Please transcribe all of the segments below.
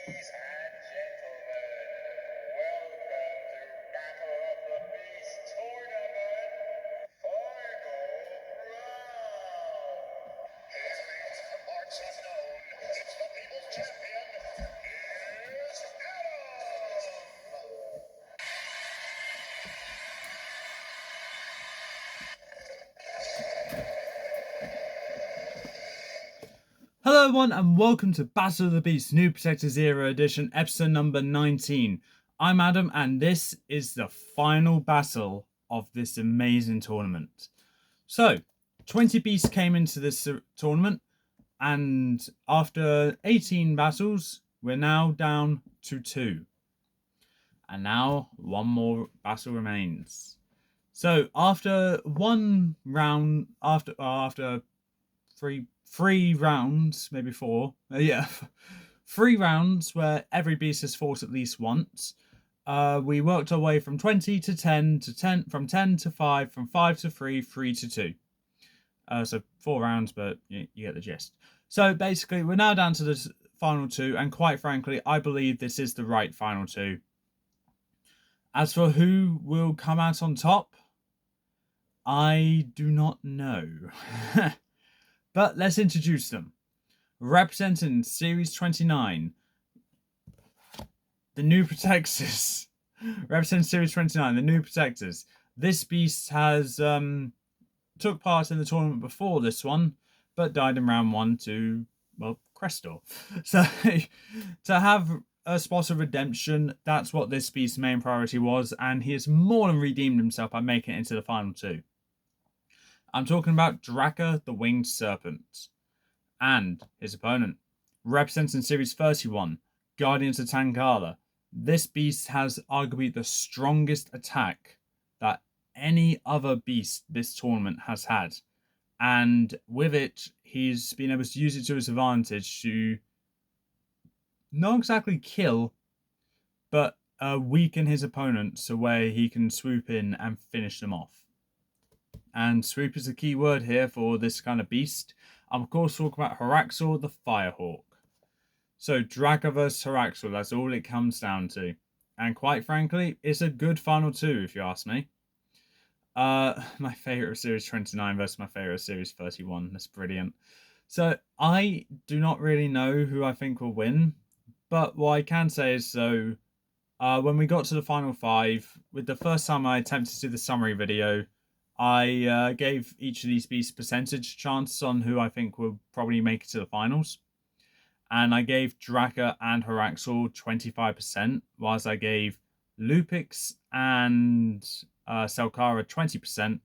Ladies and gentlemen, welcome to Battle of the Beast Tournament Final Round. Hailing from parts unknown, it's the People's Champion. Here's Adam. Hello everyone and welcome to Battle of the Beast New Protector Zero Edition episode number 19. I'm Adam and this is the final battle of this amazing tournament. So, 20 beasts came into this tournament and after 18 battles we're now down to 2. And now one more battle remains. So after one round, after three rounds, maybe four. 3 rounds where every beast has fought at least once. We worked our way from 20 to 10 to 10, from 10 to 5, from 5 to 3, 3 to 2. So 4 rounds, but you get the gist. So basically, we're now down to the final 2, and quite frankly, I believe this is the right final 2. As for who will come out on top, I do not know. But let's introduce them. Representing Series 29, the New Protectors. Representing Series 29, the New Protectors. This beast has took part in the tournament before this one, but died in round 1 to, well, Crestor. So, to have a spot of redemption, that's what this beast's main priority was, and he has more than redeemed himself by making it into the final 2. I'm talking about Draka, the Winged Serpent, and his opponent, representing Series 31, Guardians of Tankala. This beast has arguably the strongest attack that any other beast this tournament has had, and with it, he's been able to use it to his advantage to not exactly kill, but weaken his opponents to where he can swoop in and finish them off. And swoop is a key word here for this kind of beast. I'm of course talking about Heraxor the Firehawk. So Draka vs Heraxor, that's all it comes down to. And quite frankly, it's a good final 2 if you ask me. My favourite of Series 29 versus my favourite of Series 31. That's brilliant. So I do not really know who I think will win. But what I can say is so when we got to the final 5, with the first time I attempted to do the summary video, I gave each of these beasts percentage chance on who I think will probably make it to the finals. And I gave Draka and Heraxor 25%, whilst I gave Lupix and Selkara 20%,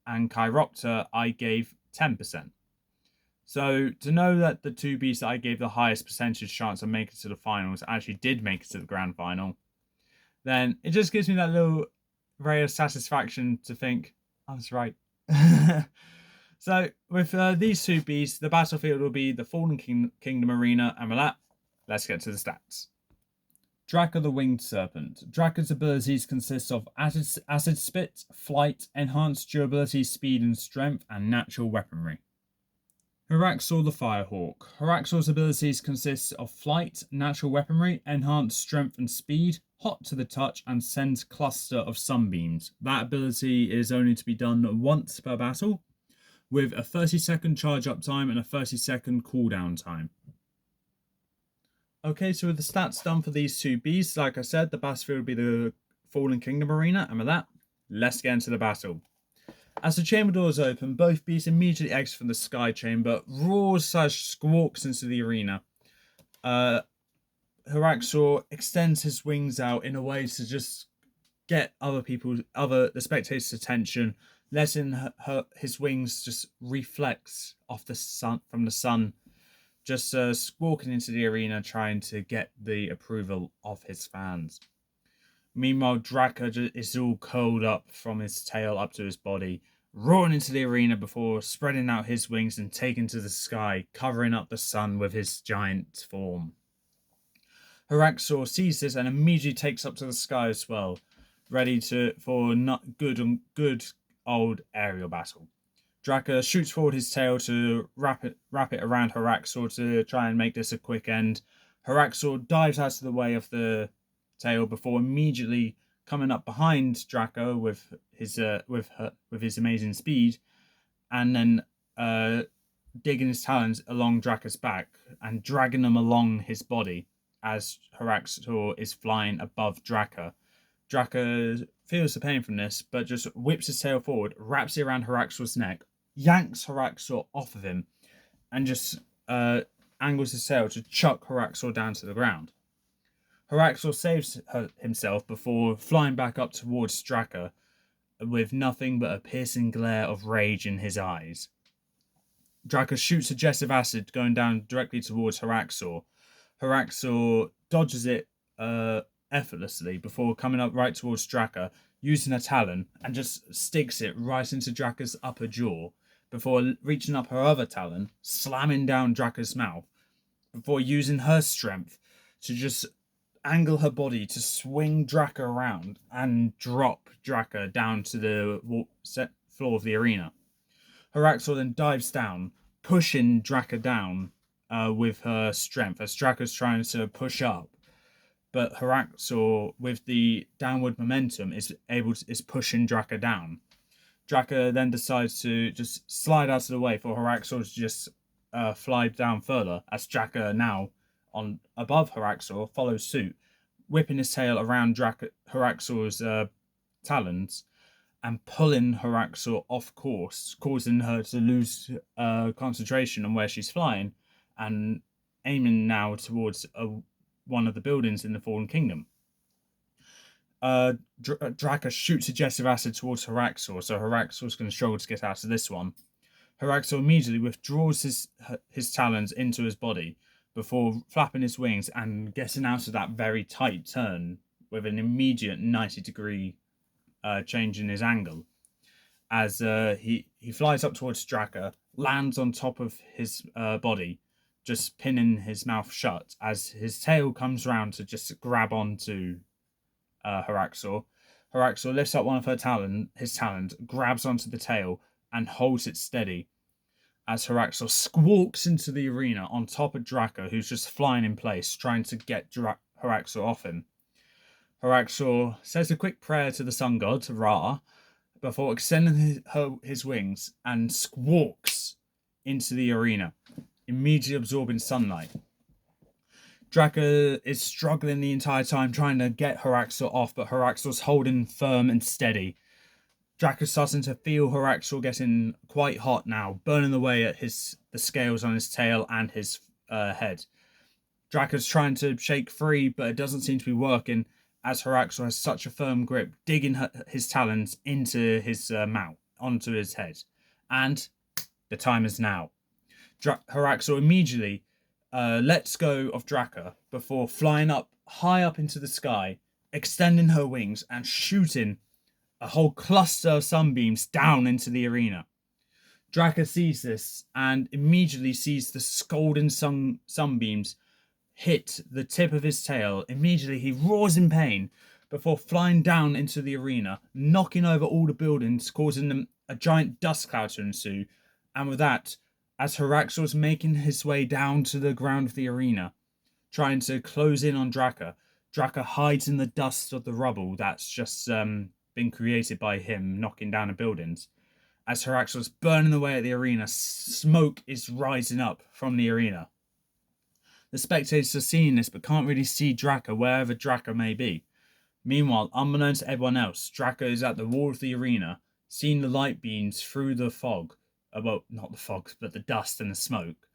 and Chiropter I gave 10%. So to know that the 2 beasts that I gave the highest percentage chance of making it to the finals actually did make it to the grand final, then it just gives me that little ray of satisfaction to think, I was right. So, with these 2 beasts, the battlefield will be the Fallen Kingdom Arena, and with that, let's get to the stats. Draka the Winged Serpent. Draka's abilities consist of Acid Spit, Flight, Enhanced Durability, Speed and Strength, and Natural Weaponry. Heraxor the Firehawk. Heraxor's abilities consist of Flight, Natural Weaponry, Enhanced Strength and Speed, Hot to the Touch, and Send Cluster of Sunbeams. That ability is only to be done once per battle, with a 30-second charge up time and a 30-second cooldown time. Okay, so with the stats done for these 2 beasts, like I said, the battlefield will be the Fallen Kingdom Arena, and with that, let's get into the battle. As the chamber doors open, both beasts immediately exit from the sky chamber, roars/squawks into the arena. Heraxor extends his wings out in a way to just get the spectators' attention, letting his wings just reflect off the sun from the sun, just squawking into the arena, trying to get the approval of his fans. Meanwhile, Draka is all curled up from his tail up to his body, roaring into the arena before spreading out his wings and taking to the sky, covering up the sun with his giant form. Heraxor sees this and immediately takes up to the sky as well, ready for good old aerial battle. Draka shoots forward his tail to wrap it around Heraxor to try and make this a quick end. Heraxor dives out of the way of the tail before immediately coming up behind Draka with his amazing speed, and then digging his talons along Draka's back and dragging them along his body as Heraxor is flying above Draka. Draka feels the pain from this, but just whips his tail forward, wraps it around Heraxor's neck, yanks Heraxor off of him, and just angles his tail to chuck Heraxor down to the ground. Heraxor saves himself before flying back up towards Draka with nothing but a piercing glare of rage in his eyes. Draka shoots a jet of acid going down directly towards Heraxor. Heraxor dodges it effortlessly before coming up right towards Draka, using a talon, and just sticks it right into Draka's upper jaw before reaching up her other talon, slamming down Draka's mouth, before using her strength to just angle her body to swing Draka around and drop Draka down to the floor of the arena. Heraxor then dives down, pushing Draka down with her strength as Draka's trying to push up. But Heraxor, with the downward momentum, is pushing Draka down. Draka then decides to just slide out of the way for Heraxor to just fly down further, as Draka now on above Heraxor follows suit, whipping his tail around Heraxor's talons and pulling Heraxor off course, causing her to lose concentration on where she's flying and aiming now towards one of the buildings in the Fallen Kingdom. Draka shoots a jet of acid towards Heraxor, so Heraxor's going to struggle to get out of this one. Heraxor immediately withdraws his talons into his body before flapping his wings and getting out of that very tight turn with an immediate 90-degree change in his angle. As he flies up towards Draka, lands on top of his body, just pinning his mouth shut as his tail comes round to just grab onto Heraxor. Heraxor lifts up one of his talons, grabs onto the tail, and holds it steady as Heraxor squawks into the arena on top of Draka, who's just flying in place, trying to get Heraxor off him. Heraxor says a quick prayer to the sun god, Ra, before extending his wings and squawks into the arena, immediately absorbing sunlight. Draka is struggling the entire time trying to get Heraxor off, but Heraxor's holding firm and steady. Draka's starting to feel Heraxor getting quite hot now, burning away at the scales on his tail and his head. Draka's trying to shake free, but it doesn't seem to be working as Heraxor has such a firm grip, digging his talons into his mouth, onto his head. And the time is now. Heraxor immediately lets go of Draka before flying up high up into the sky, extending her wings and shooting a whole cluster of sunbeams down into the arena. Draka sees this and immediately sees the scalding sunbeams hit the tip of his tail. Immediately he roars in pain before flying down into the arena, knocking over all the buildings, causing a giant dust cloud to ensue. And with that, as Heraxor's making his way down to the ground of the arena, trying to close in on Draka, Draka hides in the dust of the rubble that's just been created by him knocking down the buildings. As Heraxor's burning away at the arena, smoke is rising up from the arena. The spectators are seeing this but can't really see Draka wherever Draka may be. Meanwhile, unbeknownst to everyone else, Draka is at the wall of the arena, seeing the light beams through the fog. Well, not the fog, but the dust and the smoke.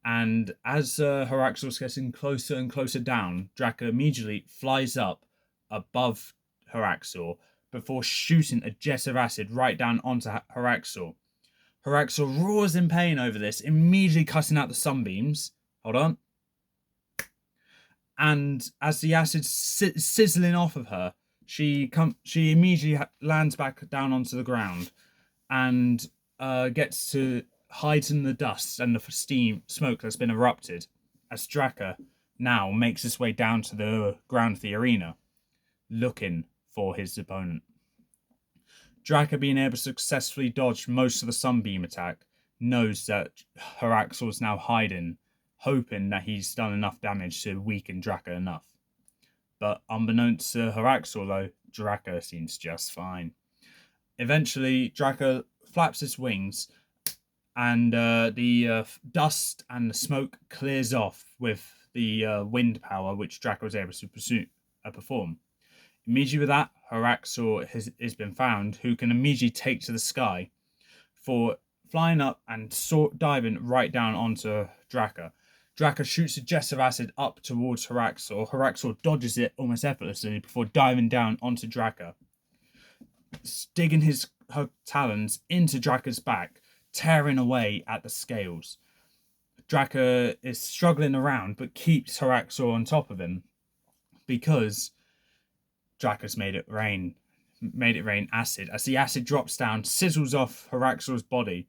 And as Heraxor's getting closer and closer down, Draka immediately flies up above Heraxor before shooting a jet of acid right down onto Heraxor. Heraxor roars in pain over this, immediately cutting out the sunbeams. Hold on. And as the acid's sizzling off of her, she immediately lands back down onto the ground and gets to hide in the dust and the smoke that's been erupted, as Draka now makes his way down to the ground of the arena, looking for his opponent. Draka, being able to successfully dodge most of the sunbeam attack, knows that Heraxor's now hiding hoping that he's done enough damage to weaken Draka enough. But unbeknownst to Heraxor, though, Draka seems just fine. Eventually, Draka flaps his wings, and the dust and the smoke clears off with the wind power which Draka was able to perform. Immediately with that, Heraxor has been found, who can immediately take to the sky for flying up and diving right down onto Draka. Draka shoots a jet of acid up towards Heraxor. Heraxor dodges it almost effortlessly before diving down onto Draka, digging her talons into Draka's back, tearing away at the scales. Draka is struggling around but keeps Heraxor on top of him because Draka's made it rain acid. As the acid drops down, sizzles off Heraxor's body,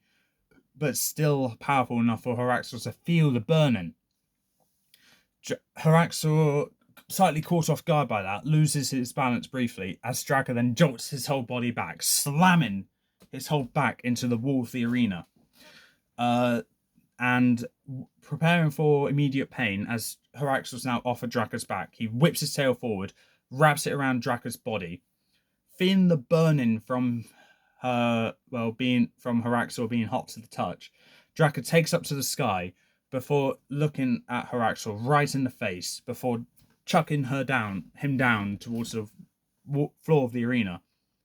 but still powerful enough for Heraxor to feel the burning. Heraxor, slightly caught off guard by that, loses his balance briefly as Draka then jolts his whole body back, slamming his whole back into the wall of the arena. And preparing for immediate pain as Heraxor's now off of Draka's back, he whips his tail forward, wraps it around Draka's body, feeling the burning from Heraxor being hot to the touch. Draka takes up to the sky before looking at Heraxor right in the face before chucking him down towards the floor of the arena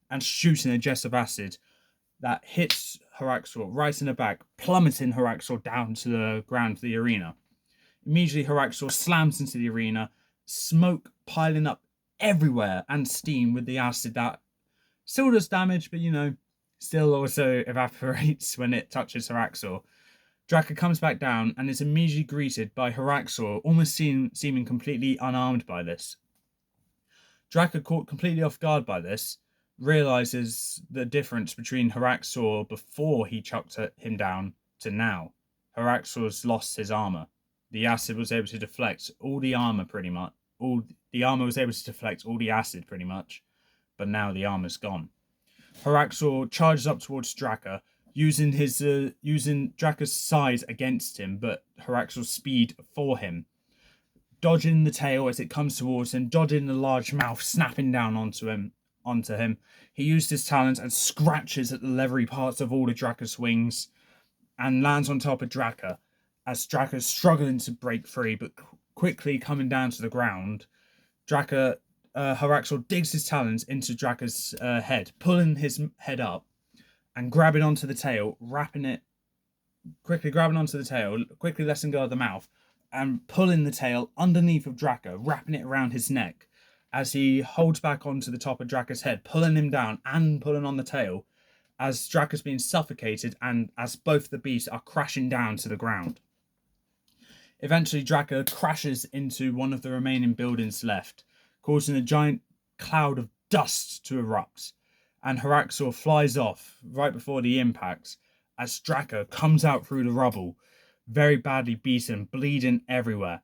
and shooting a jet of acid that hits Heraxor right in the back, plummeting Heraxor down to the ground of the arena. Immediately, Heraxor slams into the arena, smoke piling up everywhere and steam with the acid that still does damage, but still also evaporates when it touches Heraxor. Draka comes back down and is immediately greeted by Heraxor, almost seeming completely unarmed by this. Draka, caught completely off guard by this, realizes the difference between Heraxor before he chucked him down to now. Heraxor's lost his armor. The acid was able to deflect all the armor pretty much. The armor was able to deflect all the acid pretty much, but now the armor's gone. Heraxor charges up towards Draka, using Draka's size against him, but Heraxor's speed for him. Dodging the tail as it comes towards him, dodging the large mouth snapping down onto him. He used his talons and scratches at the leathery parts of all of Draka's wings and lands on top of Draka as Draka's struggling to break free, but quickly coming down to the ground. Heraxor digs his talons into Draka's head, pulling his head up and grabbing onto the tail, quickly letting go of the mouth and pulling the tail underneath of Draka, wrapping it around his neck as he holds back onto the top of Draka's head, pulling him down and pulling on the tail as Draka's being suffocated and as both the beasts are crashing down to the ground. Eventually, Draka crashes into one of the remaining buildings left, causing a giant cloud of dust to erupt, and Heraxor flies off right before the impact as Draka comes out through the rubble, very badly beaten, bleeding everywhere,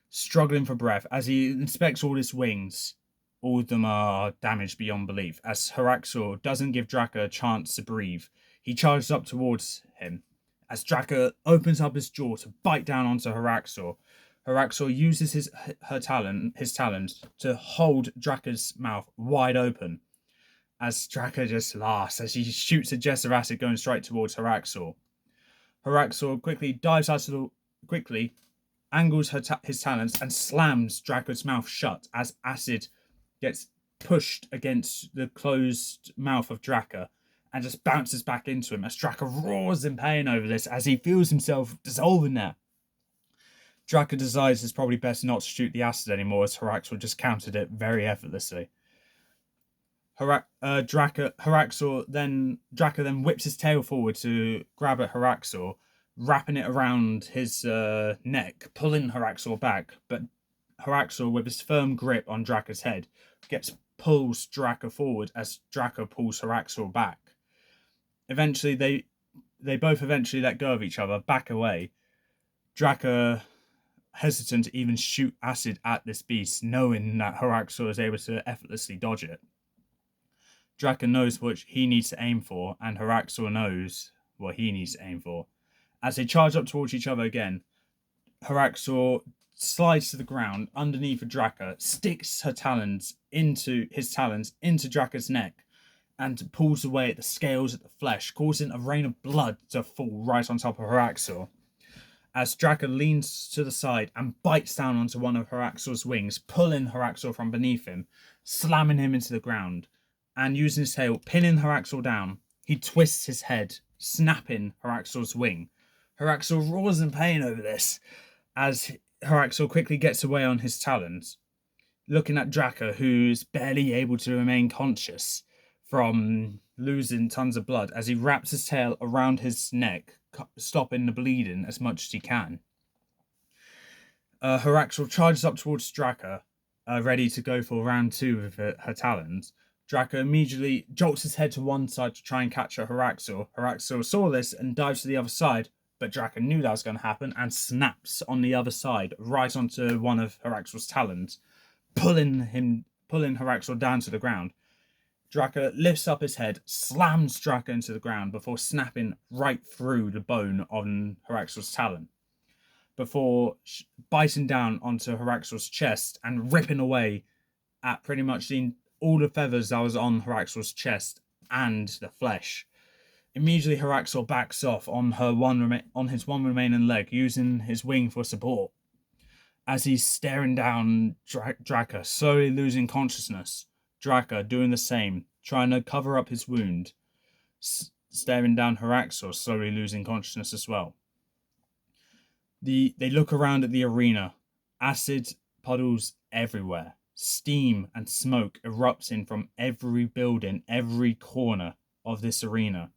struggling for breath as he inspects all his wings. All of them are damaged beyond belief, as Heraxor doesn't give Draka a chance to breathe. He charges up towards him as Draka opens up his jaw to bite down onto Heraxor. Heraxor uses his talons to hold Draka's mouth wide open as Draka just laughs as he shoots a jet of acid going straight towards Heraxor. Heraxor quickly angles his talons and slams Draka's mouth shut as acid gets pushed against the closed mouth of Draka and just bounces back into him as Draka roars in pain over this as he feels himself dissolving there. Draka decides it's probably best not to shoot the acid anymore as Heraxor just countered it very effortlessly. Draka then whips his tail forward to grab at Heraxor, wrapping it around his neck, pulling Heraxor back. But Heraxor, with his firm grip on Draka's head, pulls Draka forward as Draka pulls Heraxor back. Eventually, they both let go of each other, back away. Draka hesitant to even shoot acid at this beast, knowing that Heraxor is able to effortlessly dodge it. Draka knows what he needs to aim for, and Heraxor knows what he needs to aim for. As they charge up towards each other again, Heraxor slides to the ground underneath Draka, sticks his talons into Draka's neck, and pulls away at the scales at the flesh, causing a rain of blood to fall right on top of Heraxor. As Draka leans to the side and bites down onto one of Heraxor's wings, pulling Heraxor from beneath him, slamming him into the ground, and using his tail, pinning Heraxor down, he twists his head, snapping Heraxor's wing. Heraxor roars in pain over this, as Heraxor quickly gets away on his talons, looking at Draka, who's barely able to remain conscious from losing tons of blood, as he wraps his tail around his neck, stopping the bleeding as much as he can. Heraxor charges up towards Draka, ready to go for round 2 with her talons. Draka immediately jolts his head to one side to try and catch Heraxor. Heraxor saw this and dives to the other side, but Draka knew that was going to happen and snaps on the other side, right onto one of Heraxor's talons, pulling Heraxor down to the ground. Draka lifts up his head, slams Draka into the ground before snapping right through the bone on Heraxor's talon, before biting down onto Heraxor's chest and ripping away at pretty much all the feathers that was on Heraxor's chest and the flesh. Immediately, Heraxor backs off on his one remaining leg, using his wing for support. As he's staring down Draka, slowly losing consciousness, Draka doing the same, trying to cover up his wound, staring down Heraxor, slowly losing consciousness as well. They look around at the arena. Acid puddles everywhere. Steam and smoke erupting from every building, every corner of this arena.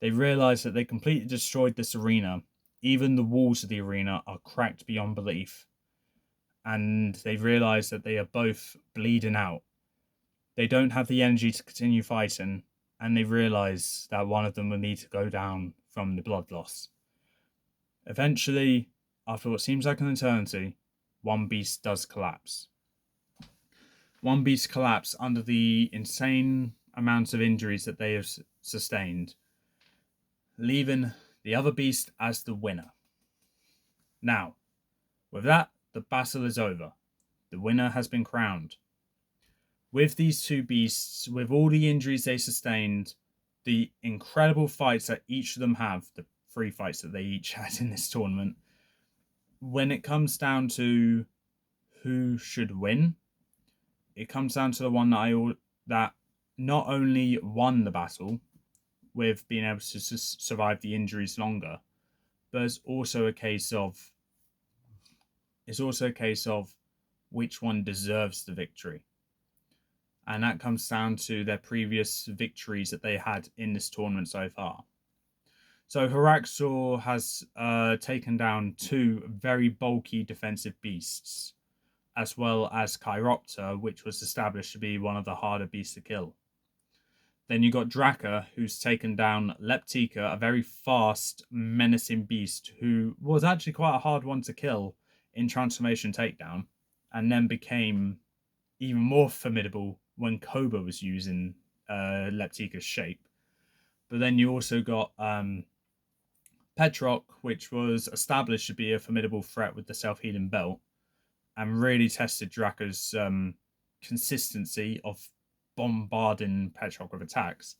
They realize that they completely destroyed this arena. Even the walls of the arena are cracked beyond belief. And they realize that they are both bleeding out. They don't have the energy to continue fighting, and they realize that one of them will need to go down from the blood loss. Eventually, after what seems like an eternity, one beast does collapse. One beast collapses under the insane amounts of injuries that they have sustained, leaving the other beast as the winner. Now, with that, the battle is over. The winner has been crowned. With these two beasts, with all the injuries they sustained, the incredible fights that each of them have, the 3 fights that they each had in this tournament, when it comes down to who should win, it comes down to the one that not only won the battle with being able to survive the injuries longer, but it's also a case of which one deserves the victory. And that comes down to their previous victories that they had in this tournament so far. So Heraxor has taken down 2 very bulky defensive beasts, as well as Chiropter, which was established to be one of the harder beasts to kill. Then you got Draka, who's taken down Leptika, a very fast, menacing beast, who was actually quite a hard one to kill in Transformation Takedown, and then became even more formidable when Koba was using Leptika's shape. But then you also got Petrock, which was established to be a formidable threat with the self-healing belt, and really tested Draka's consistency of bombarding Petrock with attacks.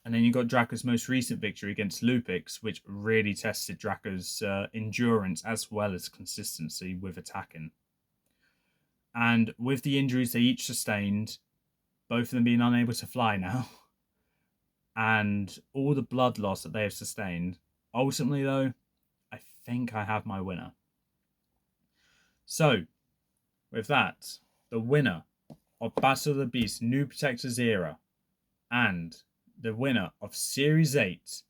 And then you got Draka's most recent victory against Lupix, which really tested Draka's endurance as well as consistency with attacking. And with the injuries they each sustained, both of them being unable to fly now, and all the blood loss that they have sustained, ultimately though, I think I have my winner. So, with that, the winner of Battle of the Beast New Protectors Era, and the winner of Series 8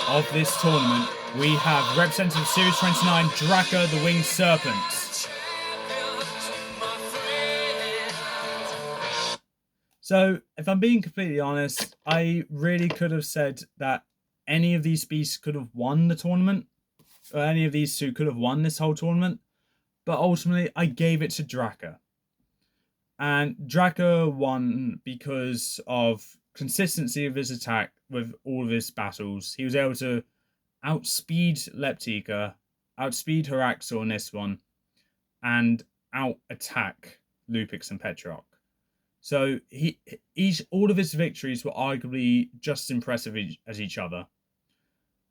of this tournament, we have representing Series 29, Draka the Winged Serpent. So, if I'm being completely honest, I really could have said that any of these beasts could have won the tournament, or any of these 2 could have won this whole tournament, but ultimately I gave it to Draka. And Draka won because of consistency of his attack with all of his battles. He was able to outspeed Leptika outspeed Heraxor in this one, and out-attack Lupix and Petrarch. So all of his victories were arguably just as impressive as each other.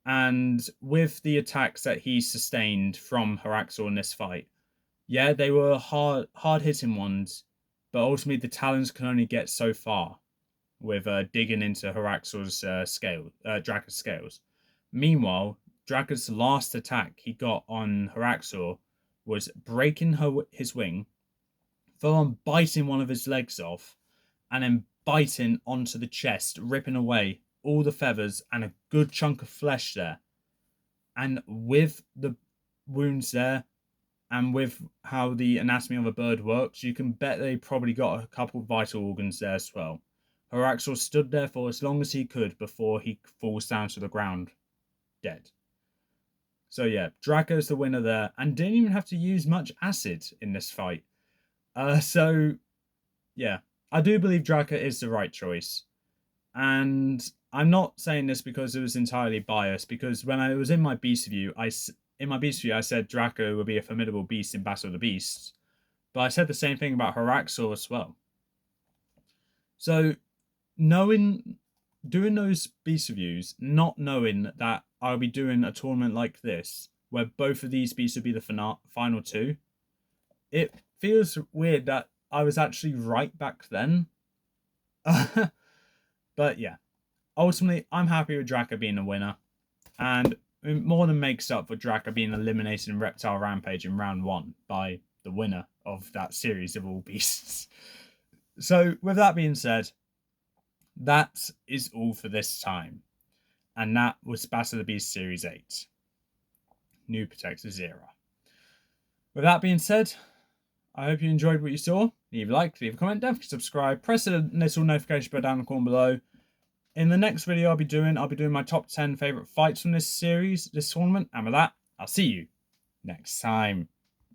And with the attacks that he sustained from Heraxor in this fight, yeah, they were hard-hitting ones, but ultimately the Talons can only get so far with digging into Heraxor's Draka's scales. Meanwhile, Draka's last attack he got on Heraxor was breaking his wing, full on biting one of his legs off, and then biting onto the chest, ripping away all the feathers and a good chunk of flesh there. And with the wounds there, and with how the anatomy of a bird works, you can bet they probably got a couple of vital organs there as well. Heraxor stood there for as long as he could before he falls down to the ground, dead. So yeah, Draka is the winner there, and didn't even have to use much acid in this fight. So yeah, I do believe Draka is the right choice. And I'm not saying this because it was entirely biased, because when I was in my beast review, I said Draka would be a formidable beast in Battle of the Beasts. But I said the same thing about Heraxor as well. So doing those beast reviews, not knowing that I'll be doing a tournament like this, where both of these beasts would be the final two, it feels weird that I was actually right back then. But yeah, ultimately, I'm happy with Draka being the winner. And it more than makes up for Draka being eliminated in Reptile Rampage in round 1 by the winner of that series of all beasts. So, with that being said, that is all for this time. And that was Battle of the Beast Series 8. New Protectors Era. With that being said, I hope you enjoyed what you saw. Leave a like, leave a comment, don't forget to subscribe, press the little notification bell down in the corner below. In the next video I'll be doing my top 10 favourite fights from this series, this tournament. And with that, I'll see you next time.